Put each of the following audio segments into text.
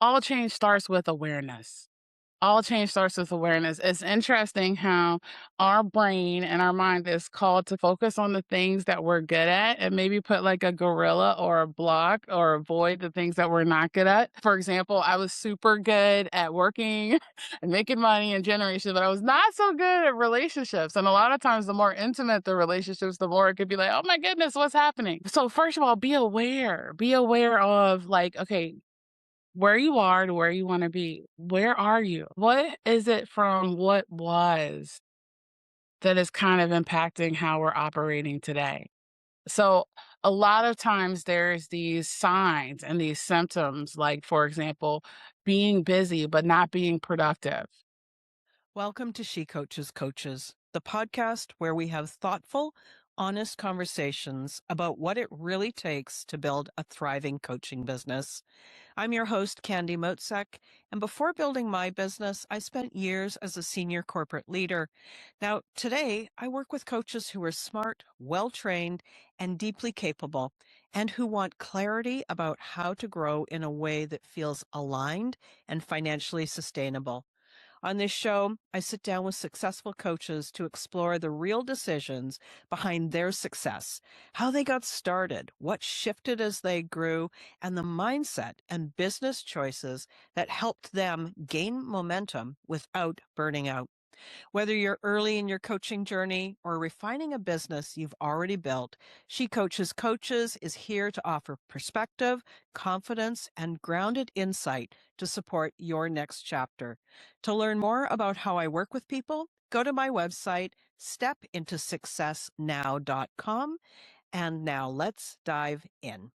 all change starts with awareness. All change starts with awareness. It's interesting how our brain and our mind is called to focus on the things that we're good at and maybe put like a gorilla or a block or avoid the things that we're not good at. For example, I was super good at working and making money and generation, but I was not so good at relationships. And a lot of times, the more intimate the relationships, the more it could be like, oh my goodness, what's happening? So, first of all, be aware. Be aware of like, okay, where you are to where you wanna be. Where are you? What is it from what was that is kind of impacting how we're operating today? So, a lot of times there's these signs and these symptoms, like, for example, being busy but not being productive. Welcome to She Coaches Coaches, the podcast where we have thoughtful, honest conversations about what it really takes to build a thriving coaching business. I'm your host, Candy Motzek, and before building my business, I spent years as a senior corporate leader. Now, today, I work with coaches who are smart, well trained, and deeply capable, and who want clarity about how to grow in a way that feels aligned and financially sustainable. On this show, I sit down with successful coaches to explore the real decisions behind their success, how they got started, what shifted as they grew, and the mindset and business choices that helped them gain momentum without burning out. Whether you're early in your coaching journey or refining a business you've already built, She Coaches Coaches is here to offer perspective, confidence, and grounded insight to support your next chapter. To learn more about how I work with people, go to my website, stepintosuccessnow.com. And now let's dive in.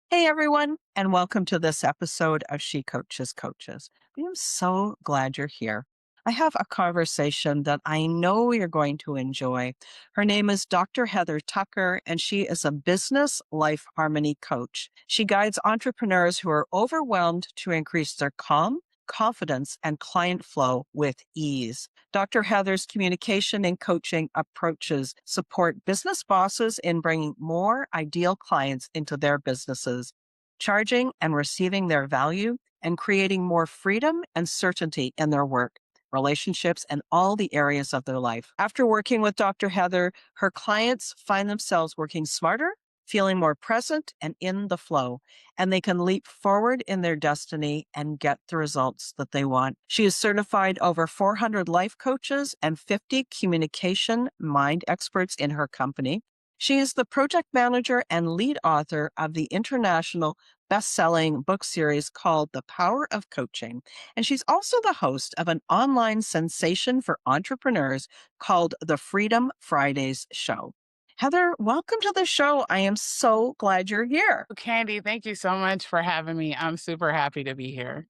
Hey, everyone, and welcome to this episode of She Coaches Coaches. I am so glad you're here. I have a conversation that I know you're going to enjoy. Her name is Dr. Heather Tucker, and she is a business life harmony coach. She guides entrepreneurs who are overwhelmed to increase their calm, confidence, and client flow with ease. Dr. Heather's communication and coaching approaches support business bosses in bringing more ideal clients into their businesses, charging and receiving their value, and creating more freedom and certainty in their work, relationships, and all the areas of their life. After working with Dr. Heather, her clients find themselves working smarter, feeling more present and in the flow, and they can leap forward in their destiny and get the results that they want. She has certified over 400 life coaches and 50 communication mind experts in her company. She is the project manager and lead author of the international best-selling book series called The Power of Coaching. And she's also the host of an online sensation for entrepreneurs called The Freedom Fridays Show. Heather, welcome to the show. I am so glad you're here. Candy, thank you so much for having me. I'm super happy to be here.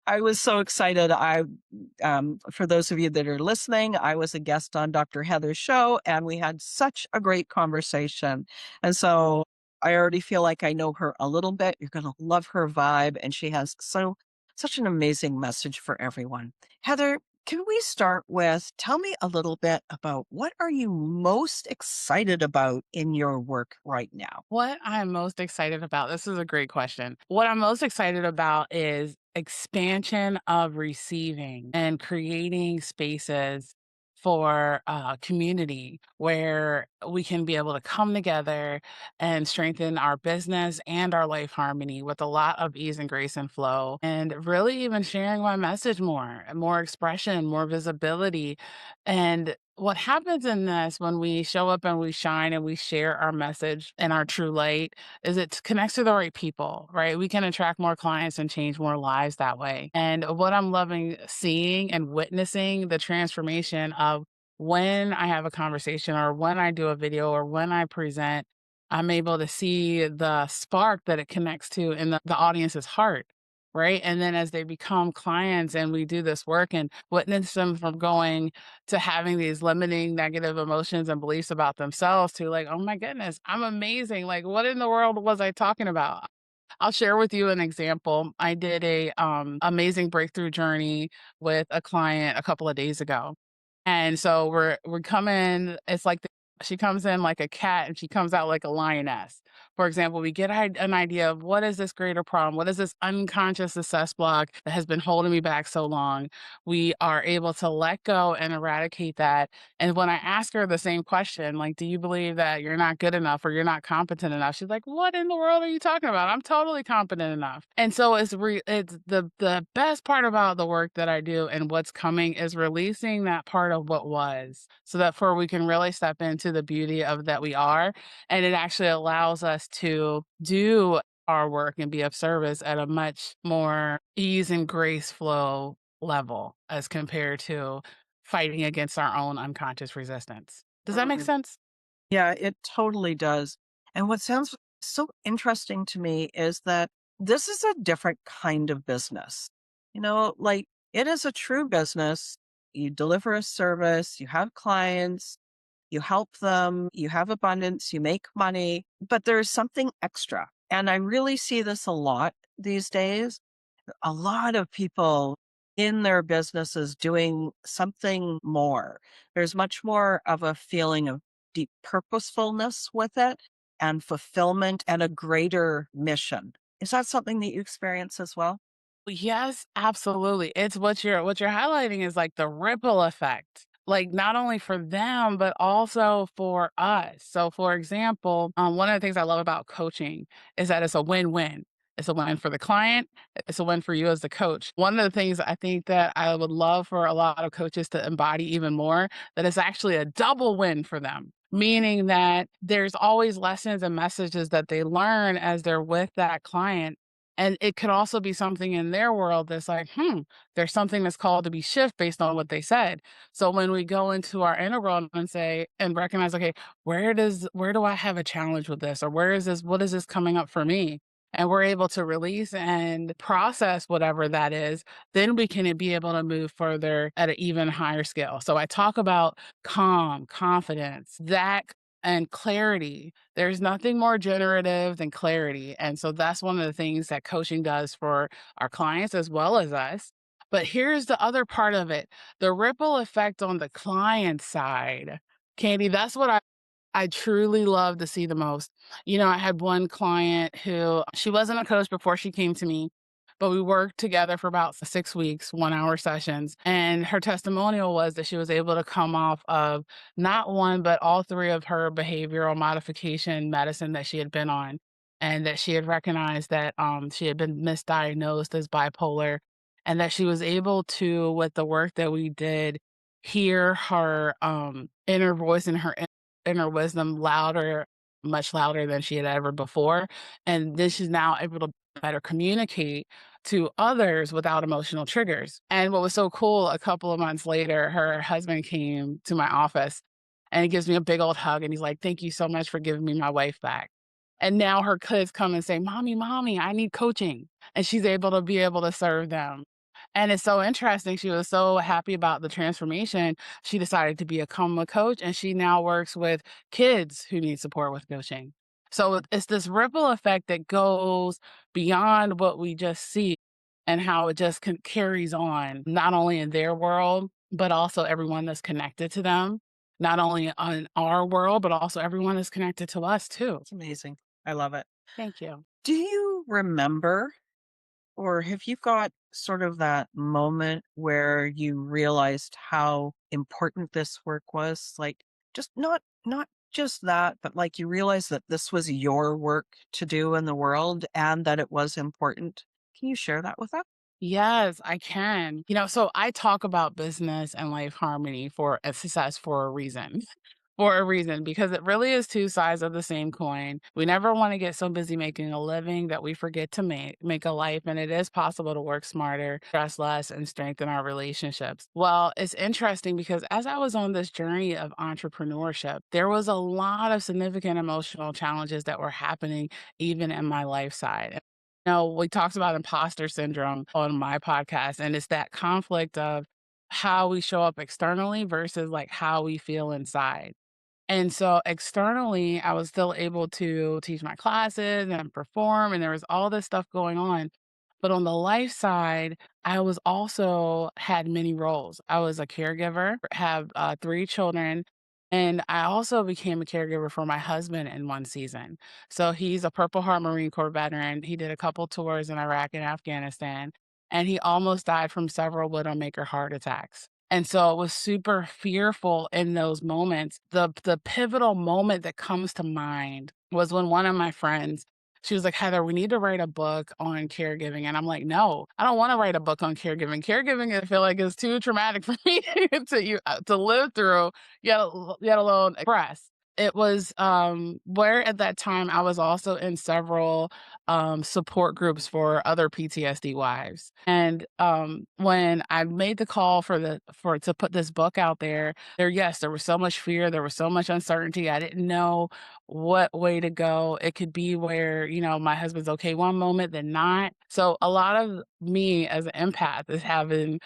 I was so excited. For those of you that are listening, I was a guest on Dr. Heather's show, and we had such a great conversation. And so I already feel like I know her a little bit. You're going to love her vibe, and she has such an amazing message for everyone. Heather, can we start with tell me a little bit about what are you most excited about in your work right now? What I'm most excited about, this is a great question. What I'm most excited about is expansion of receiving and creating spaces for community where we can be able to come together and strengthen our business and our life harmony with a lot of ease and grace and flow, and really even sharing my message more, more expression, more visibility. And what happens in this when we show up and we shine and we share our message and our true light is it connects to the right people, right? We can attract more clients and change more lives that way. And what I'm loving seeing and witnessing the transformation of when I have a conversation or when I do a video or when I present, I'm able to see the spark that it connects to in the audience's heart. Right. And then as they become clients and we do this work and witness them from going to having these limiting negative emotions and beliefs about themselves to like, oh my goodness, I'm amazing. Like, what in the world was I talking about? I'll share with you an example. I did a amazing breakthrough journey with a client a couple of days ago. And so we're coming, it's like she comes in like a cat and she comes out like a lioness. For example, we get an idea of what is this greater problem? What is this unconscious success block that has been holding me back so long? We are able to let go and eradicate that. And when I ask her the same question, like, do you believe that you're not good enough or you're not competent enough? She's like, what in the world are you talking about? I'm totally competent enough. And so it's the best part about the work that I do and what's coming is releasing that part of what was so that for we can really step into the beauty of that we are. And it actually allows us to do our work and be of service at a much more ease and grace flow level as compared to fighting against our own unconscious resistance. Does that make Mhm. sense? Yeah, it totally does. And what sounds so interesting to me is that this is a different kind of business. Like it is a true business. You deliver a service, you have clients, you help them, you have abundance, you make money, but there's something extra. And I really see this a lot these days. A lot of people in their businesses doing something more. There's much more of a feeling of deep purposefulness with it and fulfillment and a greater mission. Is that something that you experience as well? Yes, absolutely. It's what you're highlighting is like the ripple effect. Like not only for them, but also for us. So for example, one of the things I love about coaching is that it's a win-win. It's a win for the client. It's a win for you as the coach. One of the things I think that I would love for a lot of coaches to embody even more, that it's actually a double win for them. Meaning that there's always lessons and messages that they learn as they're with that client and it could also be something in their world that's like, there's something that's called to be shift based on what they said. So when we go into our inner world and say and recognize, okay, where do I have a challenge with this? Or what is this coming up for me? And we're able to release and process whatever that is, then we can be able to move further at an even higher scale. So I talk about calm, confidence, that and clarity. There's nothing more generative than clarity. And so that's one of the things that coaching does for our clients as well as us. But here's the other part of it, the ripple effect on the client side. Candy, that's what I truly love to see the most. I had one client who she wasn't a coach before she came to me, but we worked together for about 6 weeks, 1 hour sessions. And her testimonial was that she was able to come off of not one, but all three of her behavioral modification medicine that she had been on. And that she had recognized that she had been misdiagnosed as bipolar, and that she was able to, with the work that we did, hear her inner voice and her inner wisdom louder, much louder than she had ever before. And then she's now able to better communicate to others without emotional triggers. And what was so cool, a couple of months later, her husband came to my office and he gives me a big old hug and he's like, thank you so much for giving me my wife back. And now her kids come and say, Mommy, I need coaching. And she's able to serve them. And it's so interesting. She was so happy about the transformation. She decided to become a coach and she now works with kids who need support with coaching. So it's this ripple effect that goes beyond what we just see and how it just carries on, not only in their world, but also everyone that's connected to them, not only on our world, but also everyone that's connected to us too. It's amazing. I love it. Thank you. Do you remember or have you got sort of that moment where you realized how important this work was? Like just not just that, but like you realized that this was your work to do in the world and that it was important. Can you share that with us? Yes, I can. So I talk about business and life harmony for a success for a reason. For a reason, because it really is two sides of the same coin. We never want to get so busy making a living that we forget to make a life. And it is possible to work smarter, stress less, and strengthen our relationships. Well, it's interesting because as I was on this journey of entrepreneurship, there was a lot of significant emotional challenges that were happening even in my life side. We talked about imposter syndrome on my podcast, and it's that conflict of how we show up externally versus like how we feel inside. And so externally, I was still able to teach my classes and perform, and there was all this stuff going on. But on the life side, I was also had many roles. I was a caregiver, have 3 children, And I also became a caregiver for my husband in one season. So he's a Purple Heart Marine Corps veteran. He did a couple tours in Iraq and Afghanistan, and he almost died from several Widowmaker heart attacks. And so it was super fearful in those moments. The pivotal moment that comes to mind was when one of my friends, she was like, Heather, we need to write a book on caregiving. And I'm like, no, I don't want to write a book on caregiving. Caregiving, I feel like, is too traumatic for me to live through, yet alone express. It was where at that time I was also in several support groups for other PTSD wives. And when I made the call for to put this book out there, yes, there was so much fear, there was so much uncertainty. I didn't know what way to go. It could be where, my husband's okay one moment, then not. So a lot of me as an empath is having,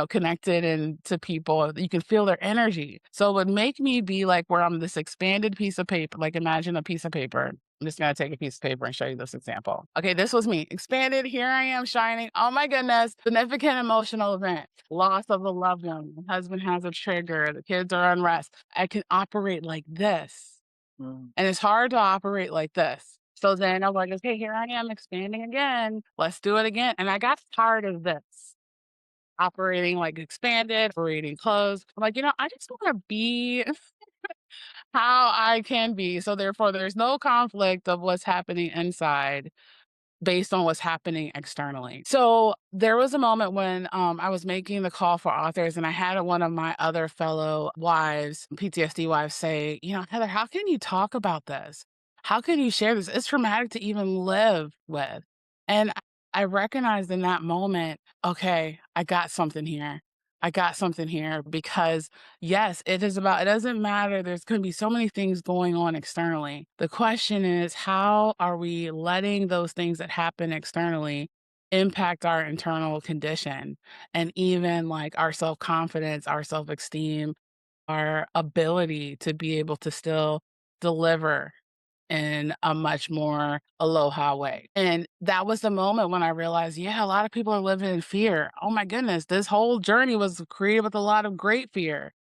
connected and to people. You can feel their energy. So it would make me be like where I'm this expanded piece of paper, like imagine a piece of paper. I'm just gonna take a piece of paper and show you this example. Okay, this was me. Expanded, here I am shining. Oh my goodness. Significant emotional event. Loss of a loved one. My husband has a trigger. The kids are unrest. I can operate like this. Mm. And it's hard to operate like this. So then I'm like, okay, here I am expanding again. Let's do it again. And I got tired of this operating like expanded, operating closed. I'm like, I just want to be how I can be. So therefore, there's no conflict of what's happening inside based on what's happening externally. So there was a moment when I was making the call for authors, and I had one of my other fellow wives, PTSD wives, say, Heather, how can you talk about this? How can you share this? It's traumatic to even live with. And I recognized in that moment, okay, I got something here. I got something here because yes, it doesn't matter. There's going to be so many things going on externally. The question is, how are we letting those things that happen externally impact our internal condition and even like our self confidence, our self esteem, our ability to be able to still deliver in a much more aloha way. And that was the moment when I realized, yeah, a lot of people are living in fear. Oh my goodness, this whole journey was created with a lot of great fear.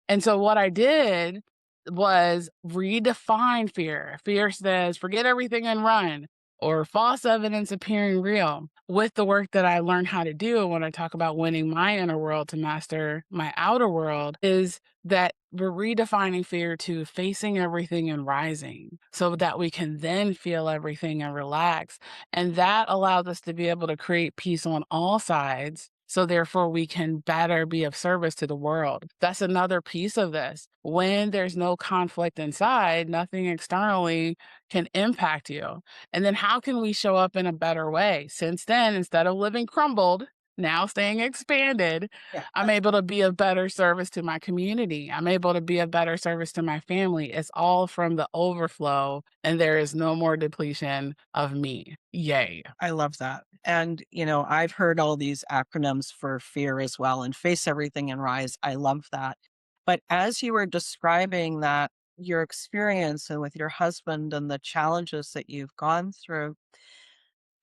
And so what I did was redefine fear. Fear says, forget everything and run, or false evidence appearing real. With the work that I learned how to do when I talk about winning my inner world to master my outer world, is that we're redefining fear to facing everything and rising so that we can then feel everything and relax. And that allows us to be able to create peace on all sides. So therefore we can better be of service to the world. That's another piece of this. When there's no conflict inside, nothing externally can impact you. And then how can we show up in a better way? Since then, instead of living crumbled, now staying expanded, Yeah. I'm able to be of better service to my community. I'm able to be of better service to my family. It's all from the overflow, and there is no more depletion of me. Yay. I love that. And, I've heard all these acronyms for fear as well, and face everything and rise. I love that. But as you were describing that, your experience and with your husband and the challenges that you've gone through,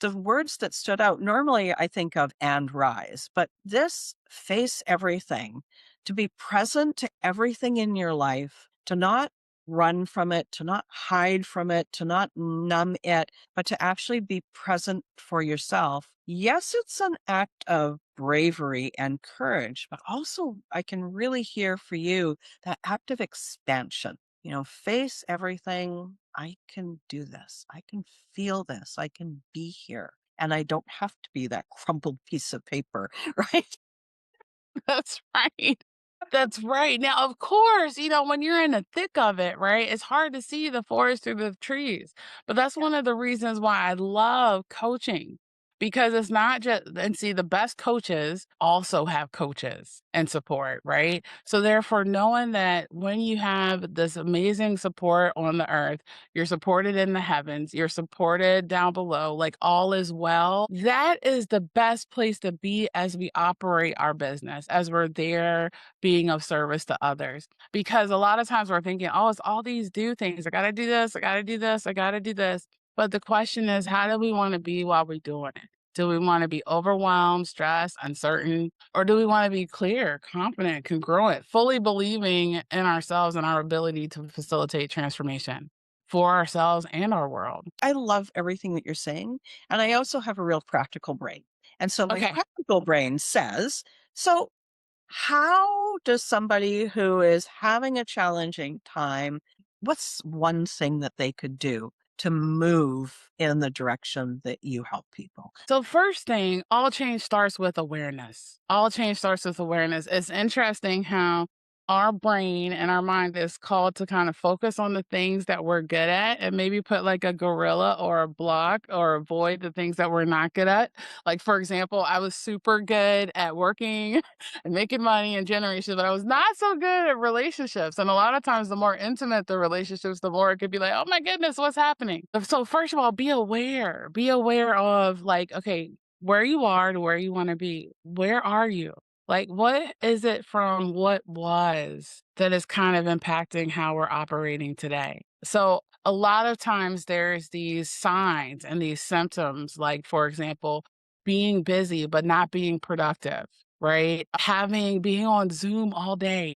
the words that stood out, normally I think of and rise, but this face everything, to be present to everything in your life, to not run from it, to not hide from it, to not numb it, but to actually be present for yourself. Yes, it's an act of bravery and courage, but also I can really hear for you that act of expansion. Face everything. I can do this. I can feel this. I can be here. And I don't have to be that crumpled piece of paper, right? That's right. That's right. Now, of course, when you're in the thick of it, right, it's hard to see the forest through the trees. But that's one of the reasons why I love coaching because it's not just, and see, the best coaches also have coaches and support, right? So, therefore, knowing that when you have this amazing support on the earth, you're supported in the heavens, you're supported down below, like all is well, that is the best place to be as we operate our business, as we're there being of service to others. Because a lot of times we're thinking, oh, it's all these do things. I got to do this. I got to do this. I got to do this. But the question is, how do we want to be while we're doing it? Do we want to be overwhelmed, stressed, uncertain, or do we want to be clear, confident, congruent, fully believing in ourselves and our ability to facilitate transformation for ourselves and our world? I love everything that you're saying. And I also have a real practical brain. And so my Okay. practical brain says, so how does somebody who is having a challenging time, what's one thing that they could do to move in the direction that you help people? So, first thing, all change starts with awareness. All change starts with awareness. It's interesting how our brain and our mind is called to kind of focus on the things that we're good at and maybe put like a gorilla or a block or avoid the things that we're not good at. Like, for example, I was super good at working and making money and generations, but I was not so good at relationships. And a lot of times, the more intimate the relationships, the more it could be like, oh my goodness, what's happening? So, first of all, be aware of like, okay, where you are to where you want to be. Where are you? Like, what is it from what was that is kind of impacting how we're operating today? So, a lot of times there's these signs and these symptoms, like, for example, being busy but not being productive, right? Being on Zoom all day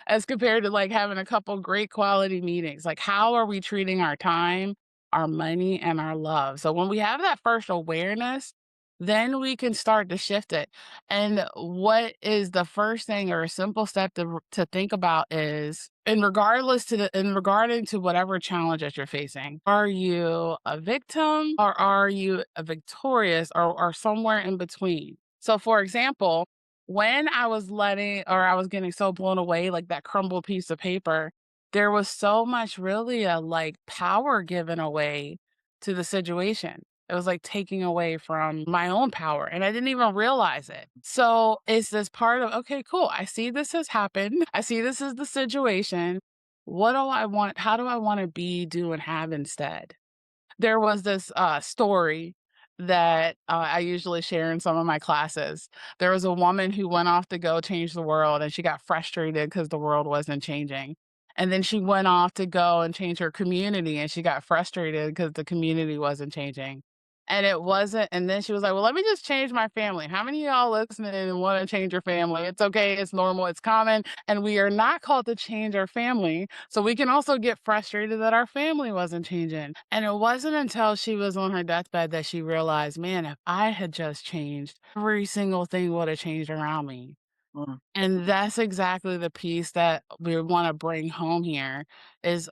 as compared to like having a couple great quality meetings. Like, how are we treating our time, our money, and our love? So, when we have that first awareness, then we can start to shift it. And what is the first thing or a simple step to think about is in regarding to whatever challenge that you're facing, are you a victim or are you a victorious or somewhere in between? So, for example, when I was getting so blown away, like that crumbled piece of paper, there was so much really, like, power given away to the situation. It was like taking away from my own power, and I didn't even realize it. So, it's this part of, "Okay, cool. I see this has happened. I see this is the situation. What do I want? How do I wanna be, do, and have instead?" There was this, story that, I usually share in some of my classes. There was a woman who went off to go change the world, and she got frustrated because the world wasn't changing. And then she went off to go and change her community, and she got frustrated because the community wasn't changing. And then she was like, "Well, let me just change my family." How many of y'all listening and wanna change your family? It's okay, it's normal, it's common, and we are not called to change our family, so we can also get frustrated that our family wasn't changing. And it wasn't until she was on her deathbed that she realized, "Man, if I had just changed, every single thing would have changed around me." Mm, And that's exactly the piece that we wanna bring home here is,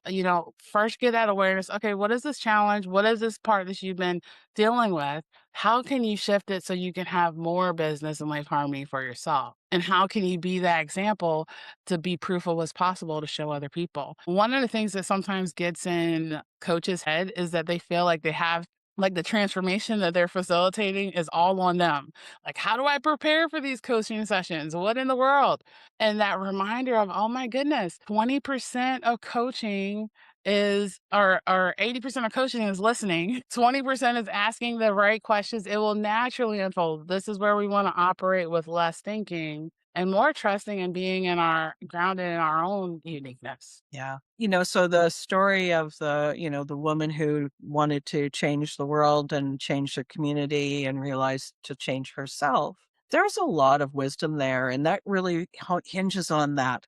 first get that awareness, okay, what is this challenge? What is this part that you've been dealing with? How can you shift it so you can have more business and life harmony for yourself? And how can you be that example to be proof of what's possible to show other people? One of the things that sometimes gets in coaches' head is that they feel like they have like the transformation that they're facilitating is all on them. Like, how do I prepare for these coaching sessions? What in the world? And that reminder of, oh my goodness, 20% of coaching is or 80% of coaching is listening. 20% is asking the right questions. It will naturally unfold. This is where we want to operate with less thinking and more trusting and being in our grounded in our own uniqueness. yeah. So the story of the woman who wanted to change the world and change the community and realized to change herself, there's a lot of wisdom there. And that really hinges on that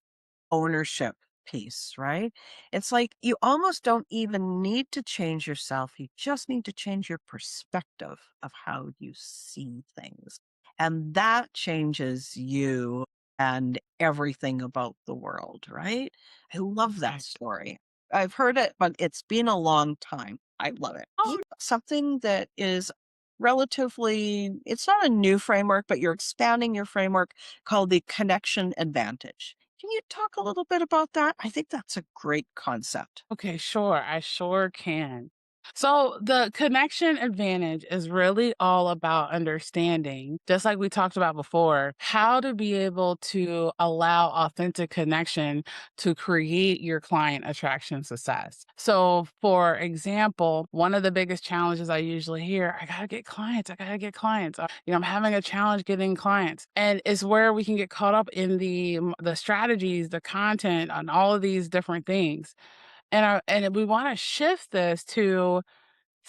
ownership piece, right? It's like you almost don't even need to change yourself. You just need to change your perspective of how you see things. And that changes you and everything about the world, right? I love that Right. story. I've heard it, but it's been a long time. I love it. Something that is relatively, it's not a new framework, but you're expanding your framework called the connection advantage. Can you talk a little bit about that? I think that's a great concept. Okay, sure. I sure can. So, the connection advantage is really all about understanding, just like we talked about before, how to be able to allow authentic connection to create your client attraction success. So, for example, one of the biggest challenges I usually hear, I got to get clients, I got to get clients. I'm having a challenge getting clients. And it's where we can get caught up in the strategies, the content, and all of these different things. And we wanna shift this to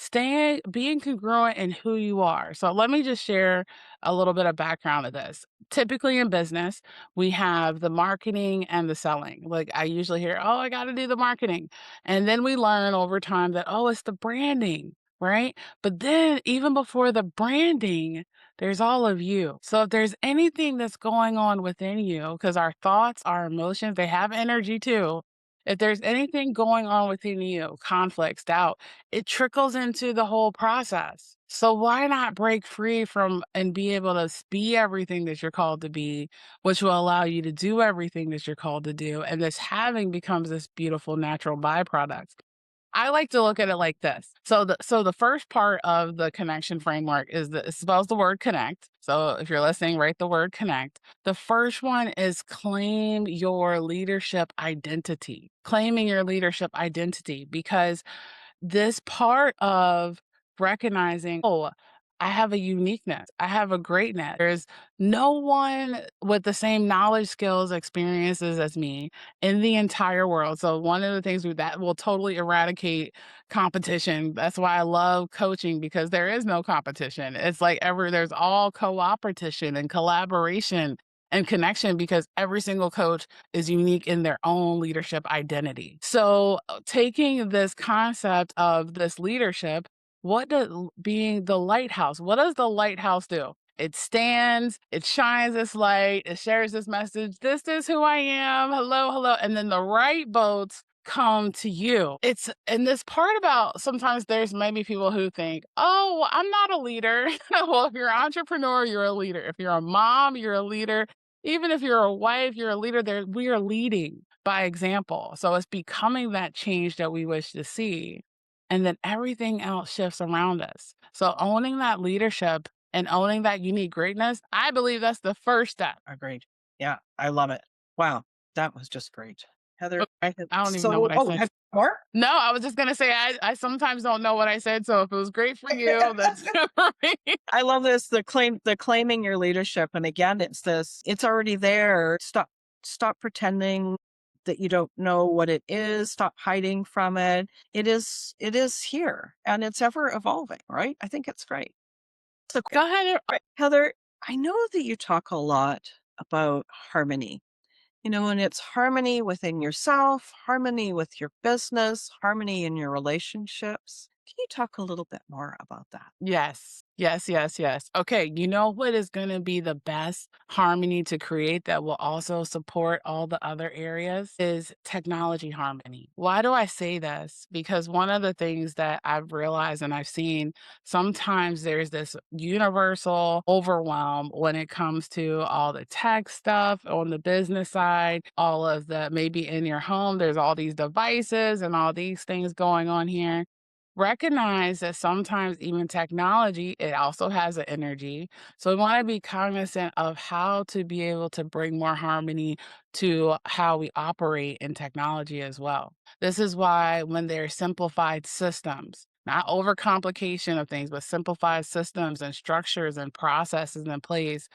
Staying being congruent in who you are. So let me just share a little bit of background of this. Typically in business, we have the marketing and the selling. Like I usually hear, "Oh, I got to do the marketing." And then we learn over time that, "Oh, it's the branding." Right? But then even before the branding, there's all of you. So if there's anything that's going on within you, because our thoughts, our emotions, they have energy too. If there's anything going on within you, conflicts, doubt, it trickles into the whole process. So why not break free from and be able to be everything that you're called to be, which will allow you to do everything that you're called to do. And this having becomes this beautiful natural byproduct. I like to look at it like this. So the first part of the connection framework is it spells the word connect. So if you're listening, write the word connect. The first one is claim your leadership identity. Claiming your leadership identity because this part of recognizing, "Oh, I have a uniqueness. I have a greatness. There's no one with the same knowledge, skills, experiences as me in the entire world." So one of the things that will totally eradicate competition. That's why I love coaching because there is no competition. It's like there's all cooperation and collaboration and connection because every single coach is unique in their own leadership identity. So, taking this concept of this leadership, what does being the lighthouse, what does the lighthouse do? It stands, it shines its light, it shares this message. This is who I am. Hello, hello. And then the right boats come to you. It's and this part about sometimes there's maybe people who think, oh, well, I'm not a leader. Well, if you're an entrepreneur, you're a leader. If you're a mom, you're a leader. Even if you're a wife, you're a leader, there we are leading by example. So it's becoming that change that we wish to see. And then everything else shifts around us. So owning that leadership and owning that unique greatness, I believe that's the first step. Agreed. Yeah, I love it. Wow, that was just great. Heather, Oh, I have I don't even know so what I oh, said. have more? No, I was just gonna say I sometimes don't know what I said. So if it was great for you, that's good for me. I love this, the claiming your leadership, and again, it's already there. Stop pretending that you don't know what it is, stop hiding from it. It is here, and it's ever evolving, right? I think it's great. So, Go ahead. right, Heather, I know that you talk a lot about harmony, and it's harmony within yourself, harmony with your business, harmony in your relationships. Can you talk a little bit more about that? Yes. Yes, yes, yes. Okay, you know what is gonna be the best harmony to create that will also support all the other areas is technology harmony. Why do I say this? Because one of the things that I've realized and I've seen, sometimes there's this universal overwhelm when it comes to all the tech stuff on the business side, all of the maybe in your home, there's all these devices and all these things going on here. Recognize that sometimes even technology, it also has an energy. So we want to be cognizant of how to be able to bring more harmony to how we operate in technology as well. This is why when there's simplified systems, not overcomplication of things, but simplified systems and structures and processes in place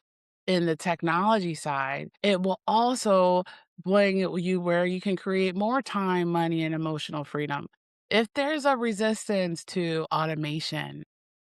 in the technology side, it will also bring you where you can create more time, money, and emotional freedom. If there's a resistance to automation,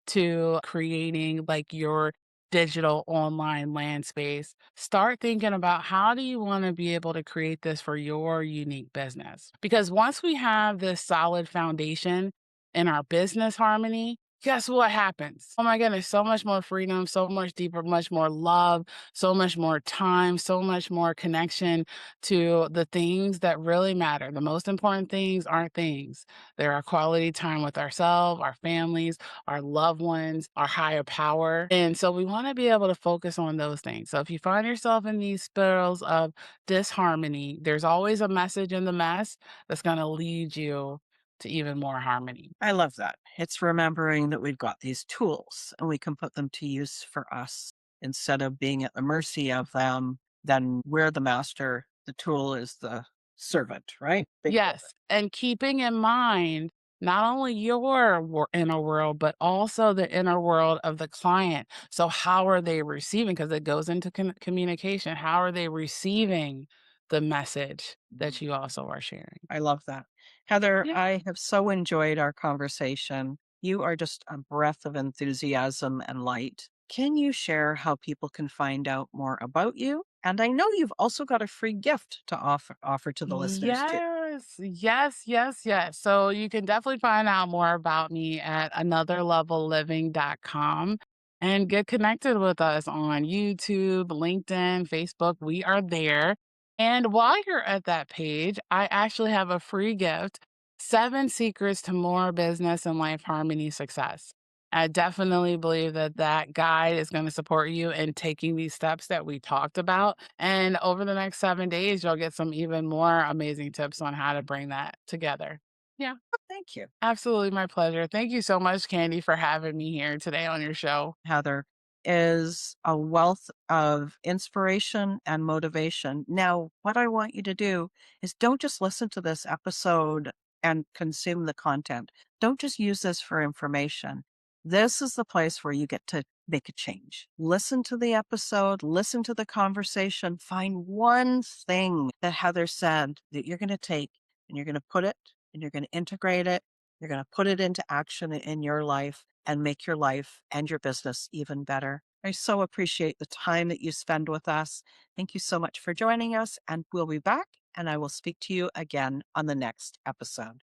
to creating like your digital online land space, start thinking about how do you want to be able to create this for your unique business? Because once we have this solid foundation in our business harmony, guess what happens? Oh my goodness, so much more freedom, so much deeper, much more love, so much more time, so much more connection to the things that really matter. The most important things aren't things. They're our quality time with ourselves, our families, our loved ones, our higher power. And so we want to be able to focus on those things. So if you find yourself in these spirals of disharmony, there's always a message in the mess that's going to lead you to even more harmony. I love that. It's remembering that we've got these tools and we can put them to use for us instead of being at the mercy of them. Then we're the master. The tool is the servant, right? Big servant. Yes, and keeping in mind not only your inner world, but also the inner world of the client. So, how are they receiving? Because it goes into communication. How are they receiving the message that you also are sharing? I love that. Heather, Yeah. I have so enjoyed our conversation. You are just a breath of enthusiasm and light. Can you share how people can find out more about you? And I know you've also got a free gift to offer to the listeners too. Yes, yes, yes, yes. So you can definitely find out more about me at anotherlevelliving.com and get connected with us on YouTube, LinkedIn, Facebook. We are there. And while you're at that page, I actually have a free gift, 7 secrets to more business and life harmony success. I definitely believe that that guide is going to support you in taking these steps that we talked about. And over the next 7 days, you'll get some even more amazing tips on how to bring that together. Yeah, Thank you. absolutely my pleasure. Thank you so much, Candy, for having me here today on your show. Heather, is a wealth of inspiration and motivation. Now, what I want you to do is don't just listen to this episode and consume the content. Don't just use this for information. This is the place where you get to make a change. Listen to the episode, listen to the conversation, find one thing that Heather said that you're going to take and you're going to put it and you're going to integrate it. You're going to put it into action in your life and make your life and your business even better. I so appreciate the time that you spend with us. Thank you so much for joining us, and we'll be back, and I will speak to you again on the next episode.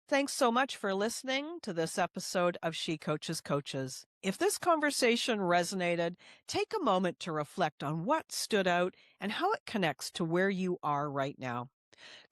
Thanks so much for listening to this episode of She Coaches Coaches. If this conversation resonated, take a moment to reflect on what stood out and how it connects to where you are right now.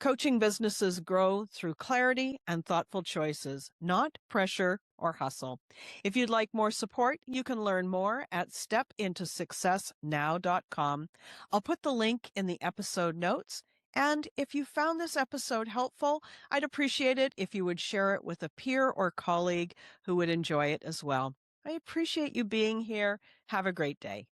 Coaching businesses grow through clarity and thoughtful choices, not pressure or hustle. If you'd like more support, you can learn more at stepintosuccessnow.com. I'll put the link in the episode notes. And if you found this episode helpful, I'd appreciate it if you would share it with a peer or colleague who would enjoy it as well. I appreciate you being here. Have a great day.